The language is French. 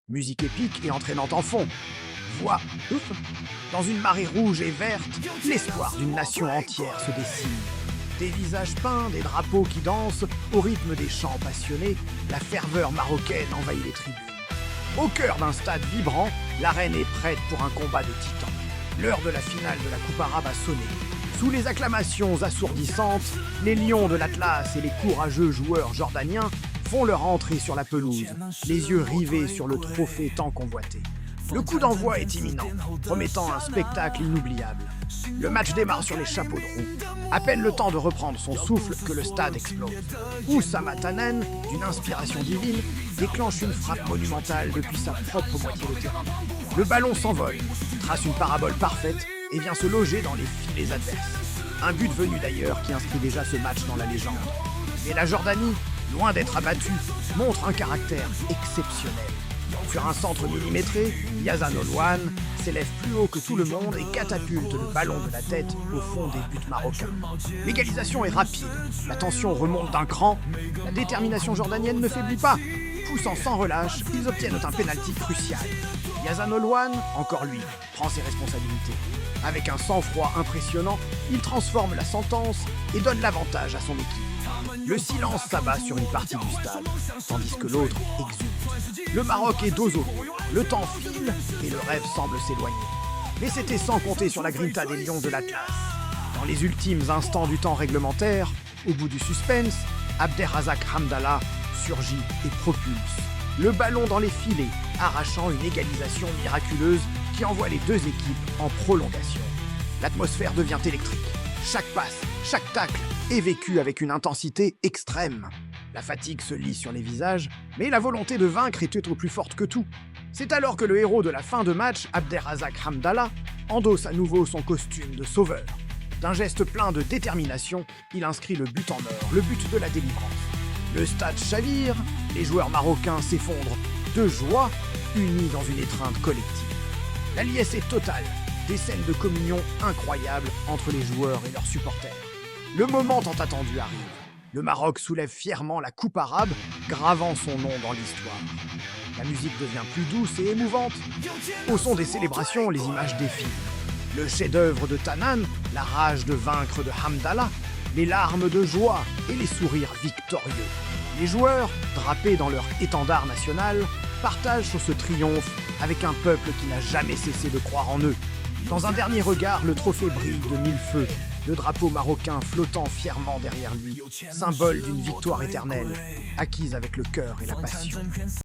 Musique épique et entraînante en fond. Voix ouf. Dans une marée rouge et verte, l'espoir d'une nation entière se dessine. Des visages peints, des drapeaux qui dansent, au rythme des chants passionnés, la ferveur marocaine envahit les tribunes. Au cœur d'un stade vibrant, l'arène est prête pour un combat de titans. L'heure de la finale de la Coupe arabe a sonné. Sous les acclamations assourdissantes, les lions de l'Atlas et les courageux joueurs jordaniens font leur entrée sur la pelouse, les yeux rivés sur le trophée tant convoité. Le coup d'envoi est imminent, promettant un spectacle inoubliable. Le match démarre sur les chapeaux de roue. À peine le temps de reprendre son souffle que le stade explose. Oussama Tannen, d'une inspiration divine, déclenche une frappe monumentale depuis sa propre moitié de terrain. Le ballon s'envole, trace une parabole parfaite et vient se loger dans les filets adverses. Un but venu d'ailleurs qui inscrit déjà ce match dans la légende. Mais la Jordanie, loin d'être abattue, montre un caractère exceptionnel. Sur un centre millimétré, Yazan Olwan s'élève plus haut que tout le monde et catapulte le ballon de la tête au fond des buts marocains. L'égalisation est rapide, la tension remonte d'un cran, la détermination jordanienne ne faiblit pas. Poussant sans relâche, ils obtiennent un pénalty crucial. Yazan Olwan, encore lui, prend ses responsabilités. Avec un sang-froid impressionnant, il transforme la sentence et donne l'avantage à son équipe. Le silence s'abat sur une partie du stade, tandis que l'autre exulte. Le Maroc est dos au mur, le temps file et le rêve semble s'éloigner. Mais c'était sans compter sur la grinta des lions de l'Atlas. Dans les ultimes instants du temps réglementaire, au bout du suspense, Abderrazak Hamdallah surgit et propulse. Le ballon dans les filets, arrachant une égalisation miraculeuse qui envoie les deux équipes en prolongation. L'atmosphère devient électrique. Chaque passe, chaque tacle est vécu avec une intensité extrême. La fatigue se lit sur les visages, mais la volonté de vaincre est tout plus forte que tout. C'est alors que le héros de la fin de match, Abderrazak Hamdallah, endosse à nouveau son costume de sauveur. D'un geste plein de détermination, il inscrit le but en or, le but de la délivrance. Le stade chavire, les joueurs marocains s'effondrent de joie, unis dans une étreinte collective. La liesse est totale, des scènes de communion incroyables entre les joueurs et leurs supporters. Le moment tant attendu arrive. Le Maroc soulève fièrement la coupe arabe, gravant son nom dans l'histoire. La musique devient plus douce et émouvante. Au son des célébrations, les images défilent. Le chef-d'œuvre de Tannen, la rage de vaincre de Hamdallah, les larmes de joie et les sourires victorieux. Les joueurs, drapés dans leur étendard national, partagent sur ce triomphe avec un peuple qui n'a jamais cessé de croire en eux. Dans un dernier regard, le trophée brille de mille feux, le drapeau marocain flottant fièrement derrière lui, symbole d'une victoire éternelle, acquise avec le cœur et la passion.